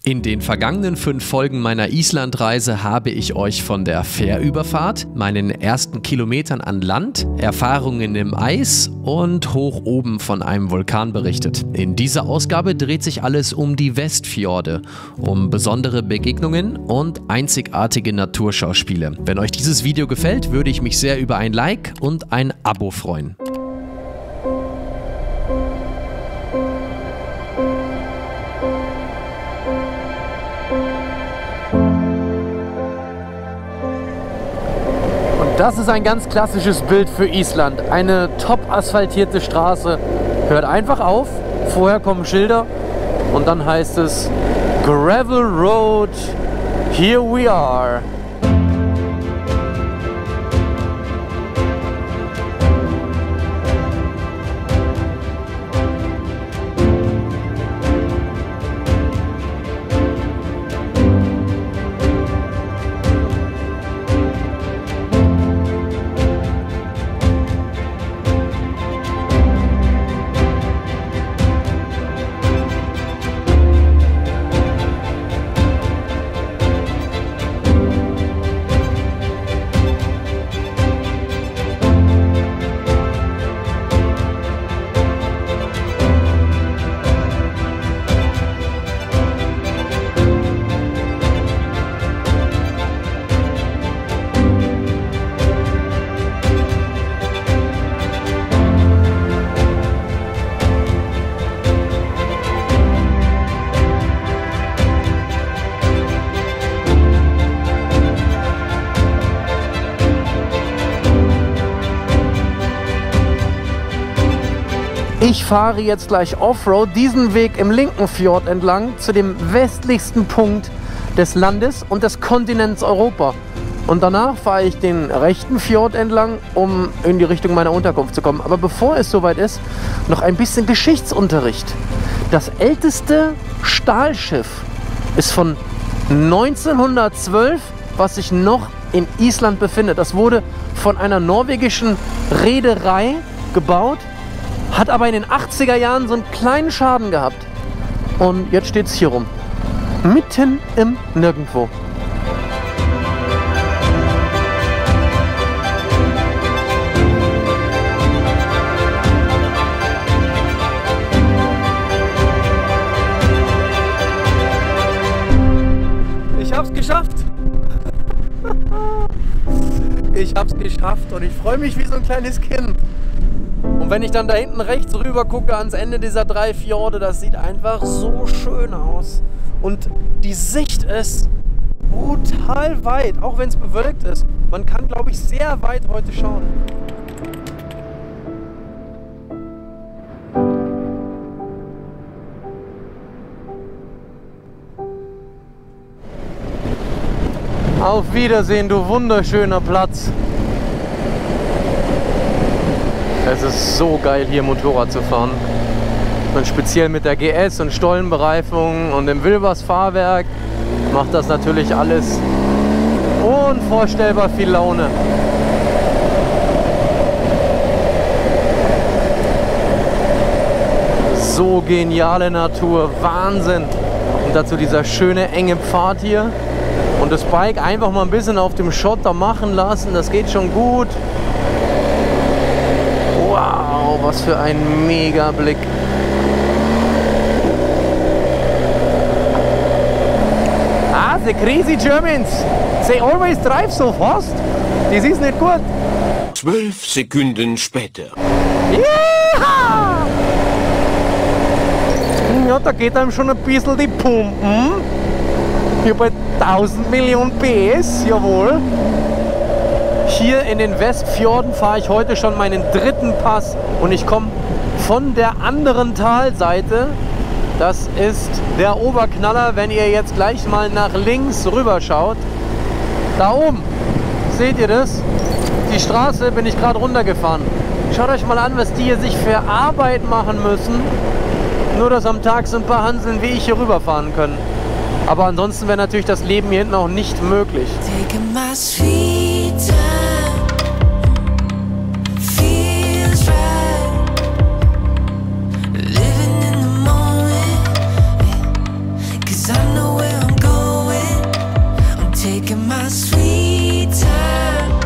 In den vergangenen 5 Folgen meiner Islandreise habe ich euch von der Fährüberfahrt, meinen ersten Kilometern an Land, Erfahrungen im Eis und hoch oben von einem Vulkan berichtet. In dieser Ausgabe dreht sich alles um die Westfjorde, um besondere Begegnungen und einzigartige Naturschauspiele. Wenn euch dieses Video gefällt, würde ich mich sehr über ein Like und ein Abo freuen. Das ist ein ganz klassisches Bild für Island. Eine top asphaltierte Straße. Hört einfach auf, vorher kommen Schilder und dann heißt es Gravel Road, here we are. Ich fahre jetzt gleich Offroad, diesen Weg im linken Fjord entlang, zu dem westlichsten Punkt des Landes und des Kontinents Europa. Und danach fahre ich den rechten Fjord entlang, um in die Richtung meiner Unterkunft zu kommen. Aber bevor es soweit ist, noch ein bisschen Geschichtsunterricht. Das älteste Stahlschiff ist von 1912, was sich noch in Island befindet. Das wurde von einer norwegischen Reederei gebaut. Hat aber in den 80er Jahren so einen kleinen Schaden gehabt. Und jetzt steht es hier rum. Mitten im Nirgendwo. Ich hab's geschafft. Ich hab's geschafft und ich freue mich wie so ein kleines Kind. Und wenn ich dann da hinten rechts rüber gucke ans Ende dieser 3 Fjorde, das sieht einfach so schön aus. Und die Sicht ist brutal weit, auch wenn es bewölkt ist. Man kann, glaube ich, sehr weit heute schauen. Auf Wiedersehen, du wunderschöner Platz. Es ist so geil, hier Motorrad zu fahren. Und speziell mit der GS und Stollenbereifung und dem Wilbers-Fahrwerk macht das natürlich alles unvorstellbar viel Laune. So geniale Natur, Wahnsinn. Und dazu dieser schöne enge Pfad hier. Und das Bike einfach mal ein bisschen auf dem Schotter machen lassen, das geht schon gut. Wow, was für ein mega Blick. Ah, the crazy Germans. They always drive so fast. Das ist nicht gut. 12 Sekunden später. Ja! Ja, da geht einem schon ein bisschen die Pumpen. Hier bei 1000 Millionen PS, jawohl. Hier in den Westfjorden fahre ich heute schon meinen 3. Pass und ich komme von der anderen Talseite. Das ist der Oberknaller, wenn ihr jetzt gleich mal nach links rüber schaut. Da oben, seht ihr das? Die Straße bin ich gerade runtergefahren. Schaut euch mal an, was die hier sich für Arbeit machen müssen. Nur, dass am Tag so ein paar Hanseln wie ich hier rüberfahren können. Aber ansonsten wäre natürlich das Leben hier hinten auch nicht möglich. I know know where I'm going. I'm taking my sweet time.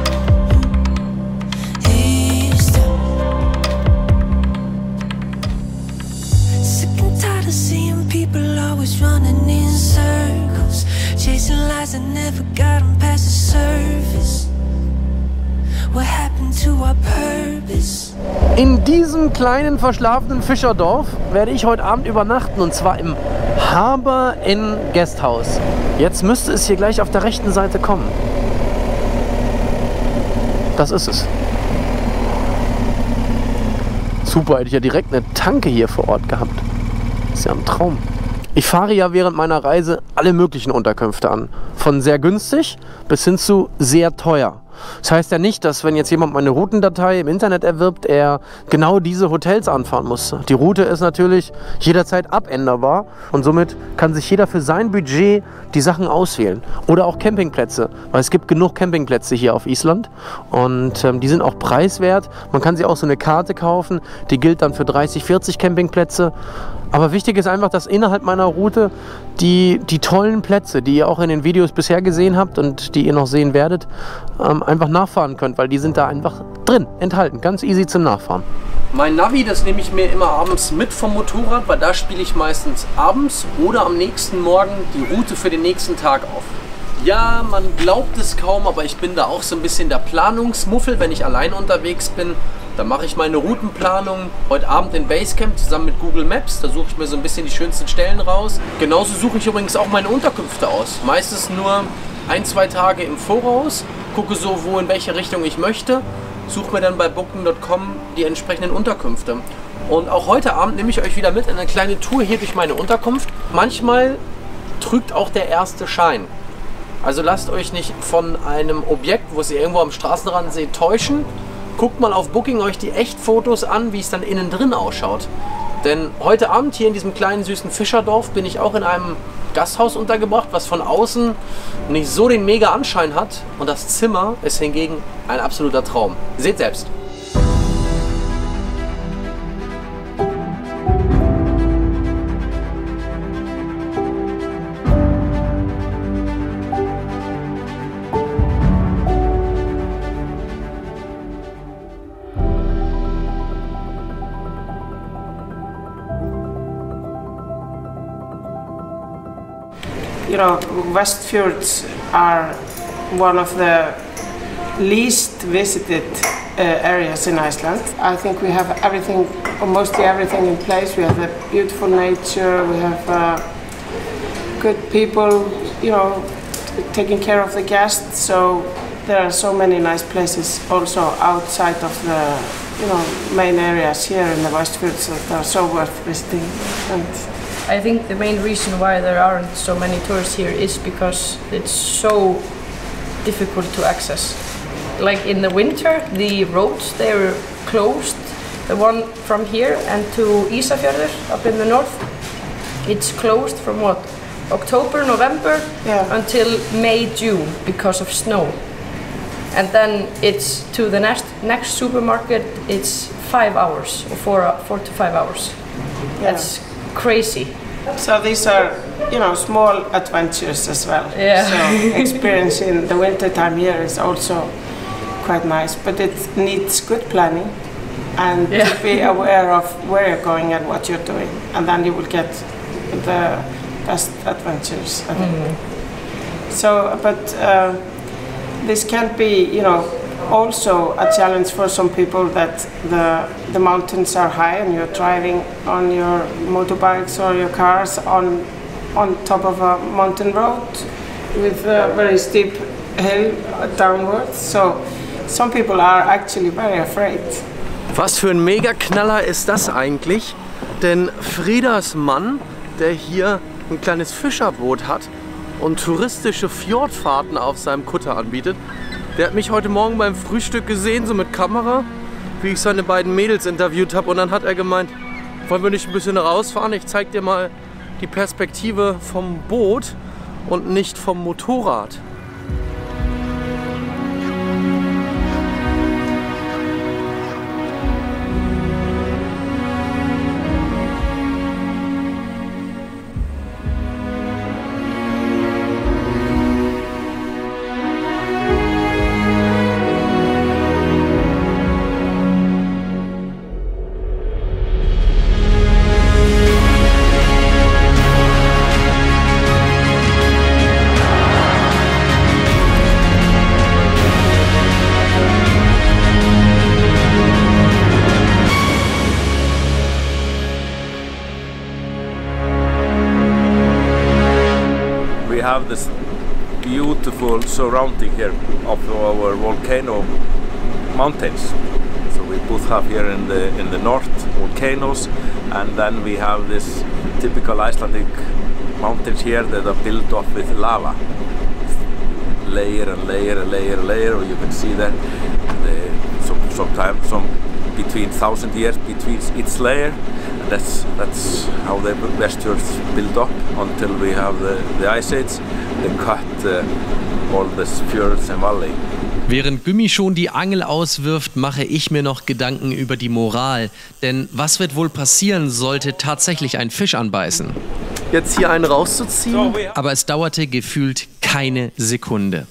Each time. Sick and tired of seeing people always running in circles, chasing lies that never got them past the surface. What happened to our purpose? In diesem kleinen verschlafenen Fischerdorf werde ich heute Abend übernachten, und zwar im Harbour Inn Guesthouse. Jetzt müsste es hier gleich auf der rechten Seite kommen. Das ist es. Super, hätte ich ja direkt eine Tanke hier vor Ort gehabt. Ist ja ein Traum. Ich fahre ja während meiner Reise alle möglichen Unterkünfte an. Von sehr günstig bis hin zu sehr teuer. Das heißt ja nicht, dass wenn jetzt jemand meine Routendatei im Internet erwirbt, er genau diese Hotels anfahren muss. Die Route ist natürlich jederzeit abänderbar und somit kann sich jeder für sein Budget die Sachen auswählen. Oder auch Campingplätze, weil es gibt genug Campingplätze hier auf Island und die sind auch preiswert. Man kann sich auch so eine Karte kaufen, die gilt dann für 30, 40 Campingplätze. Aber wichtig ist einfach, dass innerhalb meiner Route die tollen Plätze, die ihr auch in den Videos bisher gesehen habt und die ihr noch sehen werdet, einfach nachfahren könnt, weil die sind da einfach drin, enthalten, ganz easy zum Nachfahren. Mein Navi, das nehme ich mir immer abends mit vom Motorrad, weil da spiele ich meistens abends oder am nächsten Morgen die Route für den nächsten Tag auf. Ja, man glaubt es kaum, aber ich bin da auch so ein bisschen der Planungsmuffel, wenn ich allein unterwegs bin. Da mache ich meine Routenplanung heute Abend in Basecamp zusammen mit Google Maps. Da suche ich mir so ein bisschen die schönsten Stellen raus. Genauso suche ich übrigens auch meine Unterkünfte aus. Meistens nur 1, 2 Tage im Voraus. Gucke so, wo in welche Richtung ich möchte. Suche mir dann bei Booking.com die entsprechenden Unterkünfte. Und auch heute Abend nehme ich euch wieder mit in eine kleine Tour hier durch meine Unterkunft. Manchmal trügt auch der erste Schein. Also lasst euch nicht von einem Objekt, wo ihr irgendwo am Straßenrand seht, täuschen. Guckt mal auf Booking euch die Echtfotos an, wie es dann innen drin ausschaut. Denn heute Abend hier in diesem kleinen süßen Fischerdorf bin ich auch in einem Gasthaus untergebracht, was von außen nicht so den mega Anschein hat. Und das Zimmer ist hingegen ein absoluter Traum. Seht selbst. You know, Westfjords are one of the least visited areas in Iceland. I think we have everything, or mostly everything in place. We have the beautiful nature, we have good people, you know, taking care of the guests. So there are so many nice places also outside of the, you know, main areas here in the Westfjords that are so worth visiting. And I think the main reason why there aren't so many tourists here is because it's so difficult to access. Like in the winter, the roads, they're closed. The one from here and to Ísafjörður up in the north, it's closed from what? October, November until May, June because of snow. And then it's to the next supermarket, it's 5 hours or 4 to 5 hours. Yeah. That's crazy. So these are, you know, small adventures as well. Yeah. So experiencing the winter time here is also quite nice, but it needs good planning and to be aware of where you're going and what you're doing, and then you will get the best adventures, I think. So, but this can be, you know, also a challenge for some people that the mountains are high and you're driving on your motorbikes or your cars on top of a mountain road with a very steep hill downwards. So some people are actually very afraid. Was für ein Mega-Knaller ist das eigentlich? Denn Fridas Mann, der hier ein kleines Fischerboot hat und touristische Fjordfahrten auf seinem Kutter anbietet, der hat mich heute Morgen beim Frühstück gesehen, so mit Kamera, wie ich seine beiden Mädels interviewt habe. Und dann hat er gemeint, wollen wir nicht ein bisschen rausfahren? Ich zeig dir mal die Perspektive vom Boot und nicht vom Motorrad. have this beautiful surrounding here of our volcano mountains. So we both have here in the north volcanoes, and then we have this typical Icelandic mountains here that are built up with lava. Layer and layer and layer and layer, or you can see that sometimes between 1,000 years between each layer. And that's how the Westfjords build up until we have the ice age. They cut all the fjords and valley. Während Gümmi schon die Angel auswirft, mache ich mir noch Gedanken über die Moral. Denn was wird wohl passieren, sollte tatsächlich ein Fisch anbeißen? Jetzt hier einen rauszuziehen. Aber es dauerte gefühlt keine Sekunde.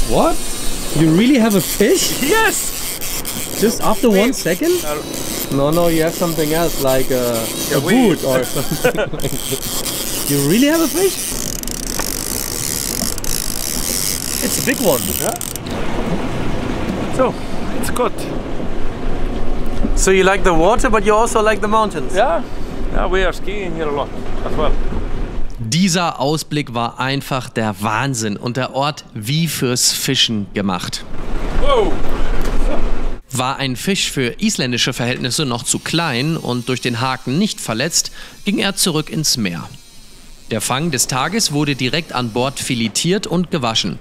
What? You really have a fish? Yes! Just after 1 second? No, you have something else, like a boot or something. You really have a fish? It's a big one. Yeah. So, it's good. So you like the water, but you also like the mountains? Yeah, we are skiing here a lot as well. Dieser Ausblick war einfach der Wahnsinn und der Ort wie fürs Fischen gemacht. Wow. War ein Fisch für isländische Verhältnisse noch zu klein und durch den Haken nicht verletzt, ging er zurück ins Meer. Der Fang des Tages wurde direkt an Bord filetiert und gewaschen.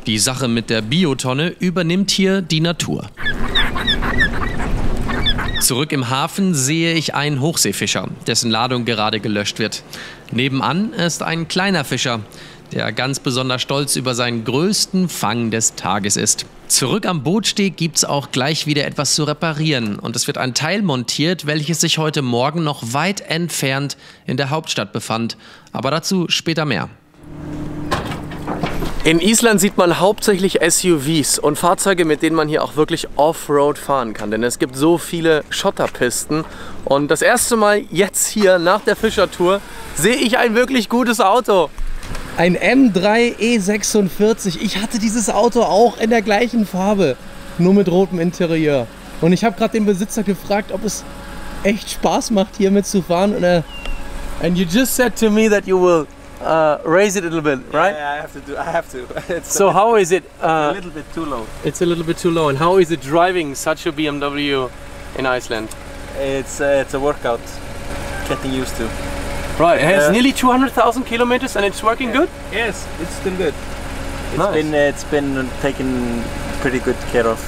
Die Sache mit der Biotonne übernimmt hier die Natur. Zurück im Hafen sehe ich einen Hochseefischer, dessen Ladung gerade gelöscht wird. Nebenan ist ein kleiner Fischer, der ganz besonders stolz über seinen größten Fang des Tages ist. Zurück am Bootsteg gibt's auch gleich wieder etwas zu reparieren und es wird ein Teil montiert, welches sich heute Morgen noch weit entfernt in der Hauptstadt befand. Aber dazu später mehr. In Island sieht man hauptsächlich SUVs und Fahrzeuge, mit denen man hier auch wirklich Offroad fahren kann. Denn es gibt so viele Schotterpisten. Und das erste Mal jetzt hier nach der Fischertour sehe ich ein wirklich gutes Auto. Ein M3 E46. Ich hatte dieses Auto auch in der gleichen Farbe, nur mit rotem Interieur. Und ich habe gerade den Besitzer gefragt, ob es echt Spaß macht, hier mitzufahren. And you just said to me that you will raise it a little bit, right? Yeah, I have to. It's So how is it? a little bit too low. It's a little bit too low. And how is it driving such a BMW in Iceland? It's a workout. Getting used to. Right, it has Yeah. nearly 200,000 kilometers and it's working good? Yes, it's still good. Nice. It's been taken pretty good care of,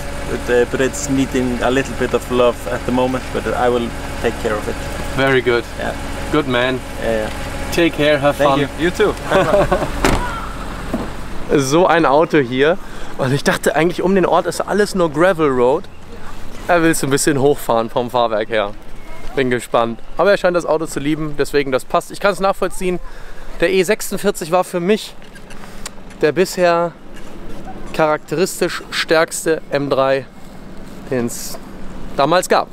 but it's needing a little bit of love at the moment. But I will take care of it. Very good. Yeah. Good man. Yeah. Take care, have Thank fun. you. You too. So ein Auto hier. Und ich dachte eigentlich, um den Ort ist alles nur Gravel Road. Er will es ein bisschen hochfahren vom Fahrwerk her. Bin gespannt. Aber er scheint das Auto zu lieben, deswegen das passt. Ich kann es nachvollziehen. Der E46 war für mich der bisher charakteristisch stärkste M3, den es damals gab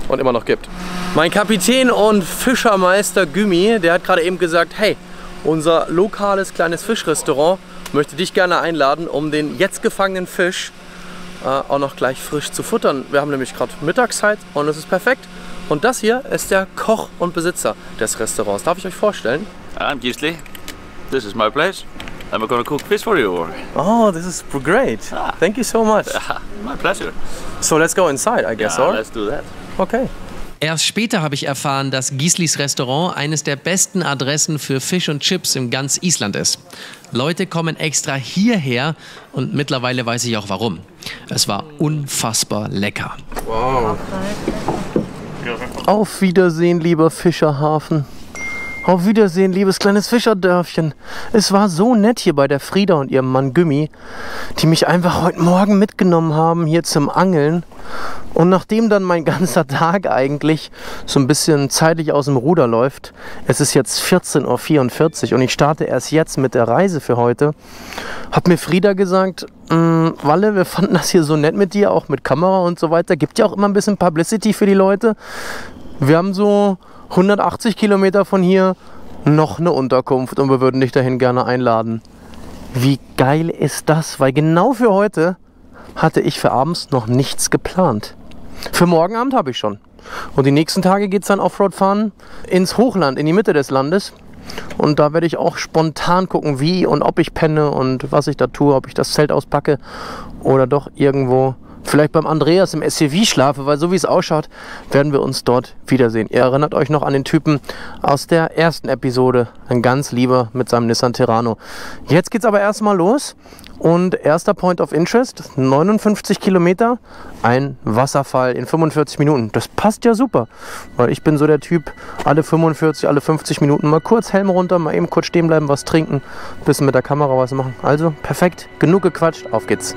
und immer noch gibt. Mein Kapitän und Fischermeister Gümmi, der hat gerade eben gesagt, hey, unser lokales kleines Fischrestaurant möchte dich gerne einladen, um den jetzt gefangenen Fisch auch noch gleich frisch zu futtern. Wir haben nämlich gerade Mittagszeit und es ist perfekt. Und das hier ist der Koch und Besitzer des Restaurants. Darf ich euch vorstellen? I'm Gisli. This is my place. And we're gonna cook fish for you. Oh, this is great. Thank you so much. My pleasure. So let's go inside, I guess, or? Let's do that. Okay. Erst später habe ich erfahren, dass Gislis Restaurant eines der besten Adressen für Fisch und Chips in ganz Island ist. Leute kommen extra hierher und mittlerweile weiß ich auch warum. Es war unfassbar lecker. Wow. Auf Wiedersehen, lieber Fischerhafen. Auf Wiedersehen, liebes kleines Fischerdörfchen. Es war so nett hier bei der Frieda und ihrem Mann Gümmi, die mich einfach heute Morgen mitgenommen haben hier zum Angeln. Und nachdem dann mein ganzer Tag eigentlich so ein bisschen zeitlich aus dem Ruder läuft, es ist jetzt 14:44 Uhr und ich starte erst jetzt mit der Reise für heute, hat mir Frieda gesagt, Walle, wir fanden das hier so nett mit dir, auch mit Kamera und so weiter. Gibt ja auch immer ein bisschen Publicity für die Leute. Wir haben so 180 Kilometer von hier noch eine Unterkunft und wir würden dich dahin gerne einladen. Wie geil ist das? Weil genau für heute hatte ich für abends noch nichts geplant. Für morgen Abend habe ich schon. Und die nächsten Tage geht es dann Offroad fahren ins Hochland, in die Mitte des Landes. Und da werde ich auch spontan gucken, wie und ob ich penne und was ich da tue, ob ich das Zelt auspacke oder doch irgendwo vielleicht beim Andreas im SUV schlafe, weil so wie es ausschaut, werden wir uns dort wiedersehen. Ihr erinnert euch noch an den Typen aus der ersten Episode, ein ganz lieber mit seinem Nissan Terrano. Jetzt geht's aber erstmal los und erster Point of Interest, 59 Kilometer, ein Wasserfall in 45 Minuten. Das passt ja super, weil ich bin so der Typ, alle 45, alle 50 Minuten mal kurz Helm runter, mal eben kurz stehen bleiben, was trinken, bisschen mit der Kamera was machen. Also perfekt, genug gequatscht, auf geht's.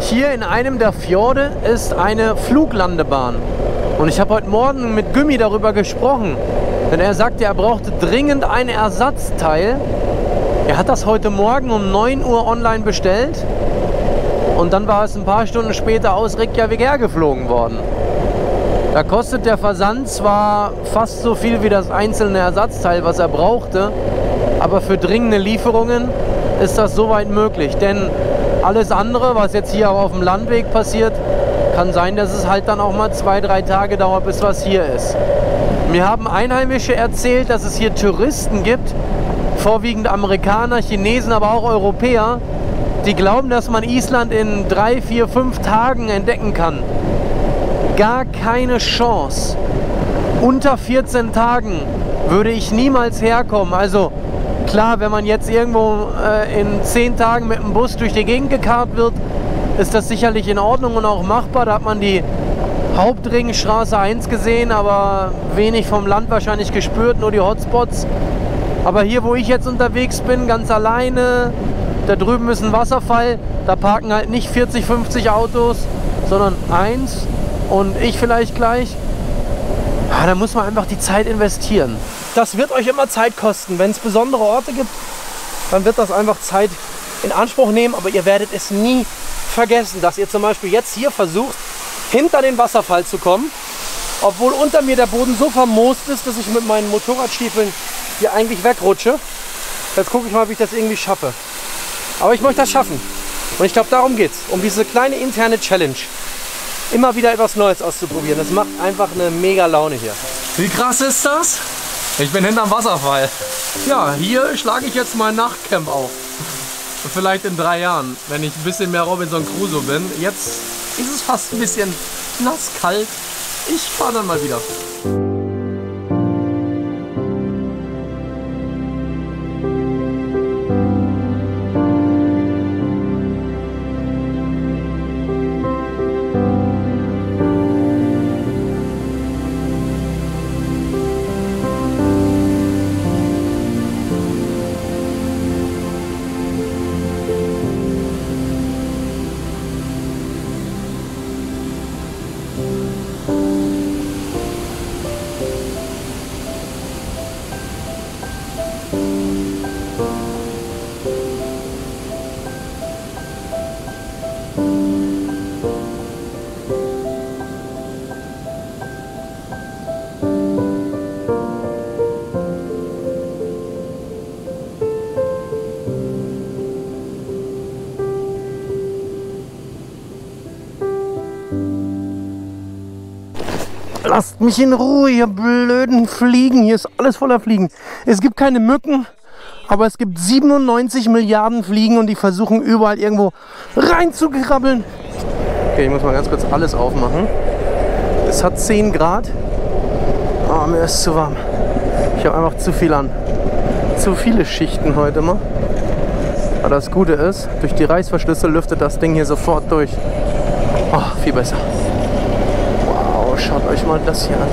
Hier in einem der Fjorde ist eine Fluglandebahn. Und ich habe heute Morgen mit Gümmi darüber gesprochen. Denn er sagte, er brauchte dringend ein Ersatzteil. Er hat das heute Morgen um 9 Uhr online bestellt. Und dann war es ein paar Stunden später aus Reykjavik hergeflogen worden. Da kostet der Versand zwar fast so viel wie das einzelne Ersatzteil, was er brauchte. Aber für dringende Lieferungen ist das soweit möglich. Denn alles andere, was jetzt hier auf dem Landweg passiert, kann sein, dass es halt dann auch mal 2-3 Tage dauert, bis was hier ist. Mir haben Einheimische erzählt, dass es hier Touristen gibt, vorwiegend Amerikaner, Chinesen, aber auch Europäer, die glauben, dass man Island in 3, 4, 5 Tagen entdecken kann. Gar keine Chance. Unter 14 Tagen würde ich niemals herkommen. Also klar, wenn man jetzt irgendwo in 10 Tagen mit dem Bus durch die Gegend gekarrt wird, ist das sicherlich in Ordnung und auch machbar. Da hat man die Hauptringstraße 1 gesehen, aber wenig vom Land wahrscheinlich gespürt, nur die Hotspots. Aber hier, wo ich jetzt unterwegs bin, ganz alleine, da drüben ist ein Wasserfall, da parken halt nicht 40, 50 Autos, sondern 1 und ich vielleicht gleich. Ja, da muss man einfach die Zeit investieren. Das wird euch immer Zeit kosten. Wenn es besondere Orte gibt, dann wird das einfach Zeit in Anspruch nehmen. Aber ihr werdet es nie vergessen, dass ihr zum Beispiel jetzt hier versucht, hinter den Wasserfall zu kommen, obwohl unter mir der Boden so vermoost ist, dass ich mit meinen Motorradstiefeln hier eigentlich wegrutsche. Jetzt gucke ich mal, wie ich das irgendwie schaffe. Aber ich möchte das schaffen. Und ich glaube, darum geht es. Um diese kleine interne Challenge. Immer wieder etwas Neues auszuprobieren. Das macht einfach eine mega Laune hier. Wie krass ist das? Ich bin hinterm Wasserfall. Ja, hier schlage ich jetzt mein Nachtcamp auf. Vielleicht in 3 Jahren, wenn ich ein bisschen mehr Robinson Crusoe bin. Jetzt ist es fast ein bisschen nasskalt. Ich fahre dann mal wieder. Lasst mich in Ruhe, ihr blöden Fliegen. Hier ist alles voller Fliegen. Es gibt keine Mücken, aber es gibt 97 Milliarden Fliegen und die versuchen überall irgendwo reinzukrabbeln. Okay, ich muss mal ganz kurz alles aufmachen. Es hat 10 Grad. Oh, mir ist zu warm. Ich habe einfach zu viel an. Zu viele Schichten heute mal. Aber das Gute ist, durch die Reißverschlüsse lüftet das Ding hier sofort durch. Oh, viel besser. Wow, schaut euch mal das hier an.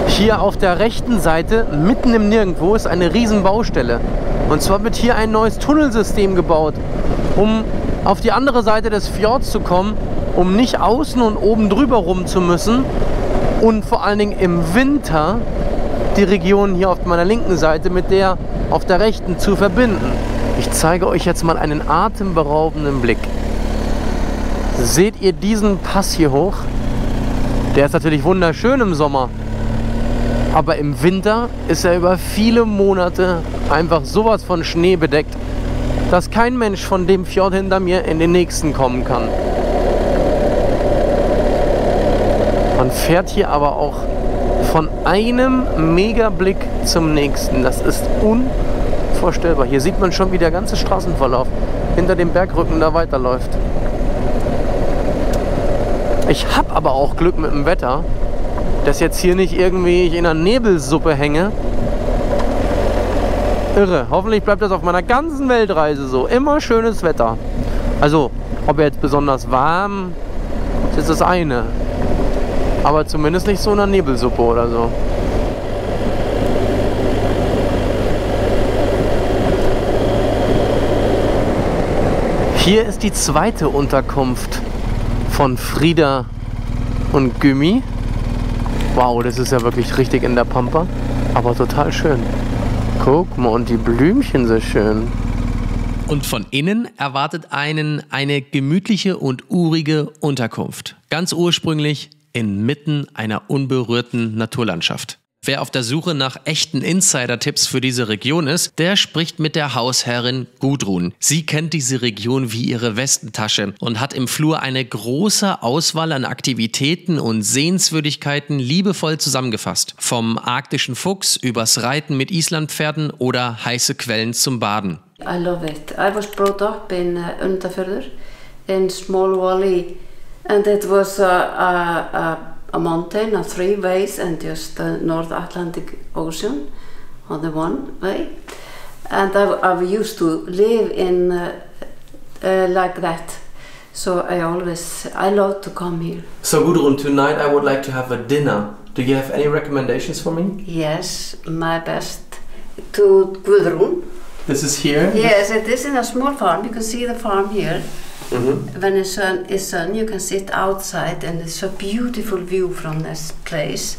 Hier auf der rechten Seite, mitten im Nirgendwo, ist eine riesen Baustelle. Und zwar wird hier ein neues Tunnelsystem gebaut, um auf die andere Seite des Fjords zu kommen, um nicht außen und oben drüber rum zu müssen und vor allen Dingen im Winter die Region hier auf meiner linken Seite mit der auf der rechten zu verbinden. Ich zeige euch jetzt mal einen atemberaubenden Blick. Seht ihr diesen Pass hier hoch? Der ist natürlich wunderschön im Sommer. Aber im Winter ist er über viele Monate einfach sowas von Schnee bedeckt, dass kein Mensch von dem Fjord hinter mir in den nächsten kommen kann. Man fährt hier aber auch von einem Megablick zum nächsten. Das ist unvorstellbar. Hier sieht man schon, wie der ganze Straßenverlauf hinter dem Bergrücken da weiterläuft. Ich habe aber auch Glück mit dem Wetter, dass jetzt hier nicht irgendwie ich in einer Nebelsuppe hänge. Irre. Hoffentlich bleibt das auf meiner ganzen Weltreise so. Immer schönes Wetter. Also, ob jetzt besonders warm, ist das eine. Aber zumindest nicht so in einer Nebelsuppe oder so. Hier ist die zweite Unterkunft von Frida und Gümi. Wow, das ist ja wirklich richtig in der Pampa, aber total schön. Guck mal, und die Blümchen so schön. Und von innen erwartet einen eine gemütliche und urige Unterkunft. Ganz ursprünglich inmitten einer unberührten Naturlandschaft. Wer auf der Suche nach echten Insider-Tipps für diese Region ist, der spricht mit der Hausherrin Gudrun. Sie kennt diese Region wie ihre Westentasche und hat im Flur eine große Auswahl an Aktivitäten und Sehenswürdigkeiten liebevoll zusammengefasst. Vom arktischen Fuchs übers Reiten mit Islandpferden oder heiße Quellen zum Baden. I love it. I was brought up in Unterfjörður, in small valley, and it was a mountain, 3 ways, and just the North Atlantic Ocean on the one way. And I used to live in like that. So I love to come here. So Gudrun, tonight I would like to have a dinner. Do you have any recommendations for me? Yes, my best to Gudrun. This is here? Yes, it is in a small farm. You can see the farm here. Mm-hmm. When the sun is you can sit outside and it's a beautiful view from this place.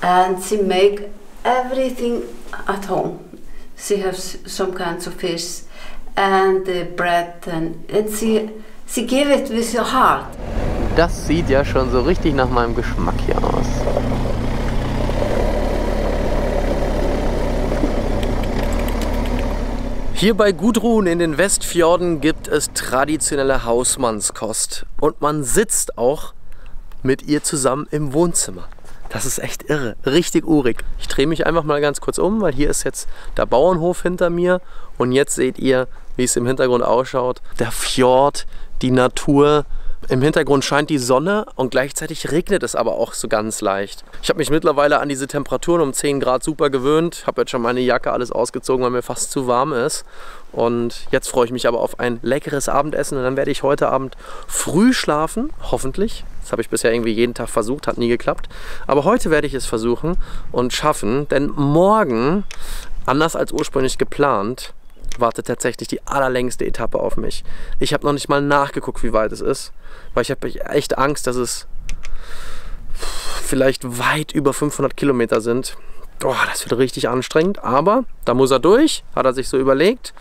And she make everything at home. She has some kinds of fish and bread and she give it with her heart. Das sieht ja schon so richtig nach meinem Geschmack hier aus. Hier bei Gudrun in den Westfjorden gibt es traditionelle Hausmannskost und man sitzt auch mit ihr zusammen im Wohnzimmer. Das ist echt irre, richtig urig. Ich drehe mich einfach mal ganz kurz um, weil hier ist jetzt der Bauernhof hinter mir und jetzt seht ihr, wie es im Hintergrund ausschaut. Der Fjord, die Natur. Im Hintergrund scheint die Sonne und gleichzeitig regnet es aber auch so ganz leicht. Ich habe mich mittlerweile an diese Temperaturen um 10 Grad super gewöhnt. Habe jetzt schon meine Jacke alles ausgezogen, weil mir fast zu warm ist. Und jetzt freue ich mich aber auf ein leckeres Abendessen und dann werde ich heute Abend früh schlafen, hoffentlich. Das habe ich bisher irgendwie jeden Tag versucht, hat nie geklappt. Aber heute werde ich es versuchen und schaffen, denn morgen, anders als ursprünglich geplant, wartet tatsächlich die allerlängste Etappe auf mich. Ich habe noch nicht mal nachgeguckt, wie weit es ist, weil ich habe echt Angst, dass es vielleicht weit über 500 Kilometer sind. Oh, das wird richtig anstrengend, aber da muss er durch, hat er sich so überlegt.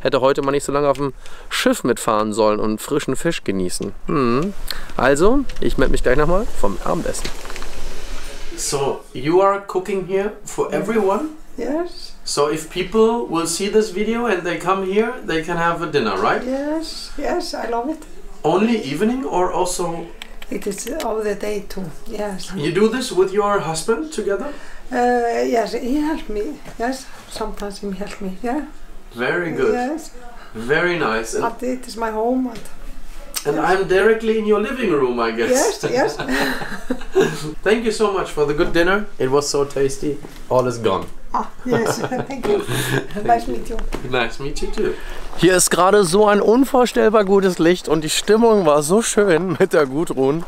Hätte heute mal nicht so lange auf dem Schiff mitfahren sollen und frischen Fisch genießen. Also, ich melde mich gleich nochmal vom Abendessen. So, you are cooking here for everyone? Yes. So if people will see this video and they come here, they can have a dinner, right? Yes, yes, I love it. Only evening or also? It is all the day too, yes. You do this with your husband together? Yes, he helped me, yes. Sometimes he helped me, yeah. Very good. Yes. Very nice. And it is my home. And I'm directly in your living room, I guess. Yes, yes. Thank you so much for the good dinner. It was so tasty. All is gone. Ah, yes, thank you. Nice to meet you. Nice to meet you too. Hier ist gerade so ein unvorstellbar gutes Licht und die Stimmung war so schön mit der Gudrun.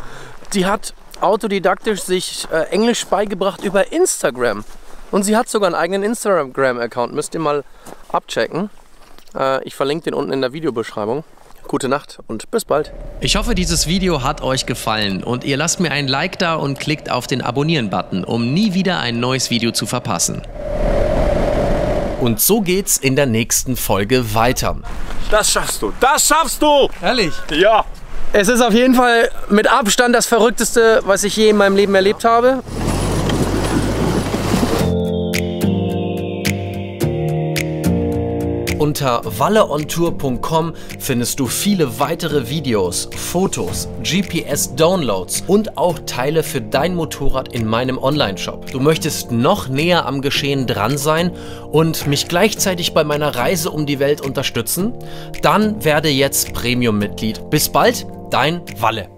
Die hat autodidaktisch sich Englisch beigebracht über Instagram. Und sie hat sogar einen eigenen Instagram-Account. Müsst ihr mal abchecken. Ich verlinke den unten in der Videobeschreibung. Gute Nacht und bis bald. Ich hoffe, dieses Video hat euch gefallen und ihr lasst mir ein Like da und klickt auf den Abonnieren-Button, um nie wieder ein neues Video zu verpassen. Und so geht's in der nächsten Folge weiter. Das schaffst du! Das schaffst du! Ehrlich? Ja! Es ist auf jeden Fall mit Abstand das Verrückteste, was ich je in meinem Leben erlebt habe. Unter walleontour.com findest du viele weitere Videos, Fotos, GPS-Downloads und auch Teile für dein Motorrad in meinem Online-Shop. Du möchtest noch näher am Geschehen dran sein und mich gleichzeitig bei meiner Reise um die Welt unterstützen? Dann werde jetzt Premium-Mitglied. Bis bald, dein Walle.